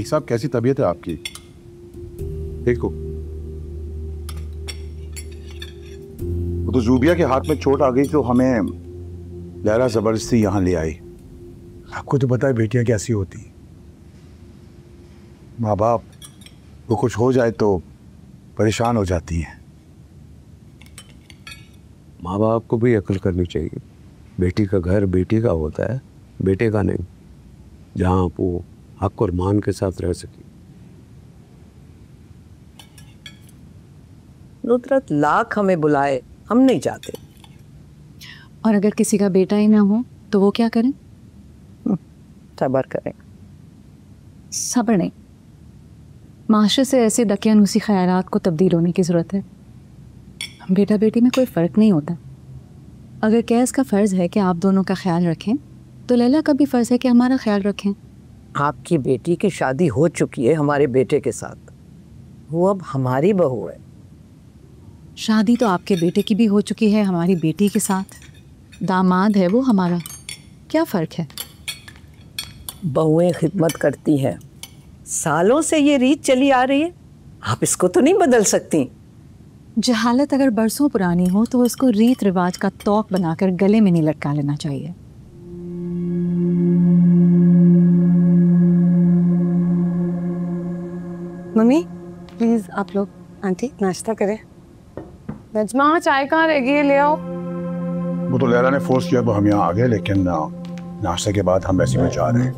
रफीक साहब, कैसी तबीयत है आपकी? देखो, वो तो जूबिया के हाथ में चोट आ गई तो हमें लैला जबरदस्ती यहाँ ले आई। आपको तो पता है बेटियां कैसी होती, माँ बाप वो कुछ हो जाए तो परेशान हो जाती हैं। माँ बाप को भी अक्ल करनी चाहिए। बेटी का घर बेटी का होता है, बेटे का नहीं, जहाँ वो हक और मान के साथ रह सके। नुसरत लाख हमें बुलाए, हम नहीं चाहते। और अगर किसी का बेटा ही ना हो तो वो क्या करें? सब्र करें। सब्र नहीं, माशरे से ऐसे दकियानूसी ख्यालात को तब्दील होने की ज़रूरत है। बेटा बेटी में कोई फ़र्क नहीं होता। अगर कैस का फ़र्ज़ है कि आप दोनों का ख्याल रखें तो लैला का भी फ़र्ज़ है कि हमारा ख्याल रखें। आपकी बेटी की शादी हो चुकी है हमारे बेटे के साथ, वो अब हमारी बहू है। शादी तो आपके बेटे की भी हो चुकी है हमारी बेटी के साथ, दामाद है वो हमारा, क्या फ़र्क है? बहुएं खिदमत करती हैं, सालों से ये रीत चली आ रही है, आप इसको तो नहीं बदल सकती। जहालत अगर बरसों पुरानी हो तो उसको रीत रिवाज का तौक बनाकर गले में नहीं लटका लेना चाहिए। मम्मी प्लीज आप लोग आंटी नाश्ता करें। नजमा चाय कहाँ रह गई है, ले आओ। वो तो लैला ने फोर्स किया तो हम यहाँ आ गए, लेकिन नाश्ते के बाद हम ऐसे में जा रहे हैं।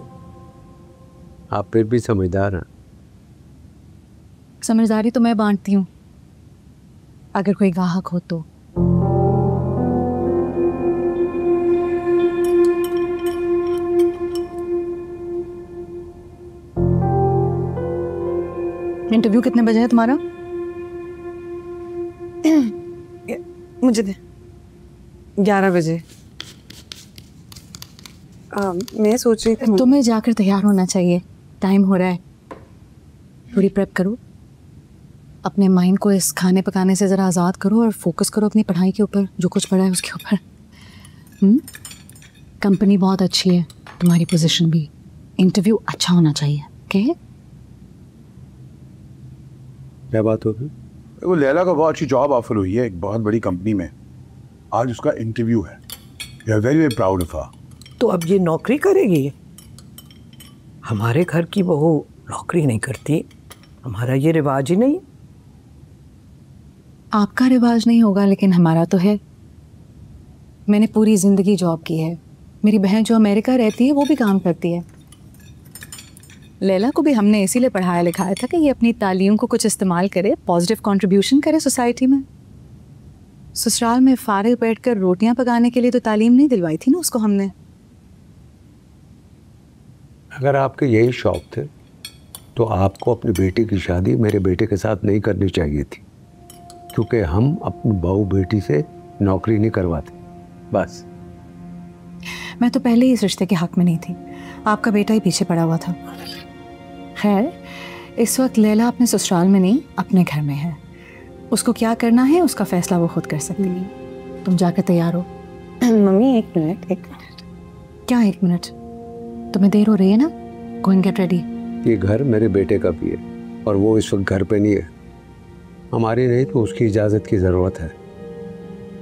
आप फिर भी समझदार हैं। समझदारी तो मैं बांटती हूँ, अगर कोई गाहक हो तो। इंटरव्यू कितने बजे है तुम्हारा? मुझे दे 11 बजे। मैं सोच रही थी तुम्हें जाकर तैयार होना चाहिए, टाइम हो रहा है। थोड़ी प्रेप करो, अपने माइंड को इस खाने पकाने से ज़रा आज़ाद करो और फोकस करो अपनी पढ़ाई के ऊपर, जो कुछ पढ़ा है उसके ऊपर। कंपनी बहुत अच्छी है, तुम्हारी पोजीशन भी, इंटरव्यू अच्छा होना चाहिए। ओके? क्या बात होगी? वो लैला को बहुत अच्छी जॉब ऑफर हुई है एक बहुत बड़ी कंपनी में, आज उसका इंटरव्यू है। We are very very proud of her. तो अब ये नौकरी करेगी? हमारे घर की बहू नौकरी नहीं करती, हमारा ये रिवाज ही नहीं। आपका रिवाज नहीं होगा लेकिन हमारा तो है। मैंने पूरी ज़िंदगी जॉब की है, मेरी बहन जो अमेरिका रहती है वो भी काम करती है। लैला को भी हमने इसीलिए पढ़ाया लिखाया था कि ये अपनी तालीम को कुछ इस्तेमाल करे, पॉजिटिव कंट्रीब्यूशन करे सोसाइटी में। ससुराल में फारिग बैठकर रोटियां पकाने के लिए तो तालीम नहीं दिलवाई थी ना उसको हमने। अगर आपके यही शौक थे तो आपको अपनी बेटी की शादी मेरे बेटे के साथ नहीं करनी चाहिए थी, क्योंकि हम अपनी बहू बेटी से नौकरी नहीं करवाते। बस मैं तो पहले ही इस रिश्ते के हक में नहीं थी, आपका बेटा ही पीछे पड़ा हुआ था। खैर, इस वक्त लैला अपने ससुराल में नहीं अपने घर में है, उसको क्या करना है उसका फैसला वो खुद कर सकती है। तुम जाकर तैयार हो। मम्मी एक मिनट। क्या 1 मिनट? तुम्हें देर हो रही है ना, गो एंड गेट रेडी। ये घर मेरे बेटे का भी है और वो इस वक्त घर पे नहीं है। हमारी नहीं तो उसकी इजाज़त की ज़रूरत है,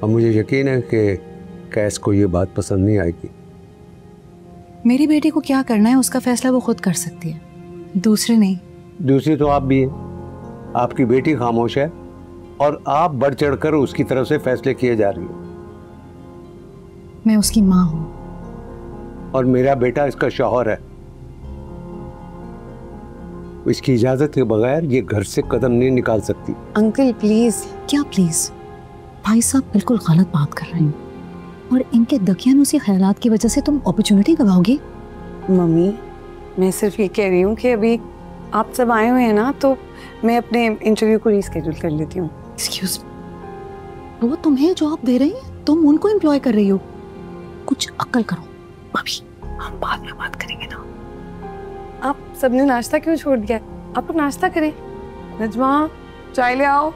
और मुझे यकीन है कि कैस को ये बात पसंद नहीं आएगी। मेरी बेटी को क्या करना है उसका फैसला वो खुद कर सकती है, दूसरे नहीं। दूसरी तो आप भी हैं। आपकी बेटी खामोश है और आप बढ़ चढ़कर उसकी तरफ से फैसले किए जा रही हैं। मैं उसकी माँ हूँ और मेरा बेटा इसका शौहर है। इसकी इजाजत के बगैर ये घर से कदम नहीं निकाल सकती। Uncle please. क्या प्लीज? भाई साहब बिल्कुल गलत बात कर रहे हैं, और इनके दकियानूसी ख्यालात की वजह से तुम अपॉर्चुनिटी गवाओगी। मम्मी मैं सिर्फ ये कह रही हूँ कि अभी आप सब आए हुए हैं ना, तो मैं अपने इंटरव्यू को रीस्केड्यूल कर लेती हूँ। एक्सक्यूज, वो तुम्हें जॉब दे रही है, तुम उनको एम्प्लॉय कर रही हो, कुछ अक्ल करो। अभी हम बाद में बात करेंगे ना। आप सबने नाश्ता क्यों छोड़ दिया? आप लोग नाश्ता करें। नजमा चाय ले आओ।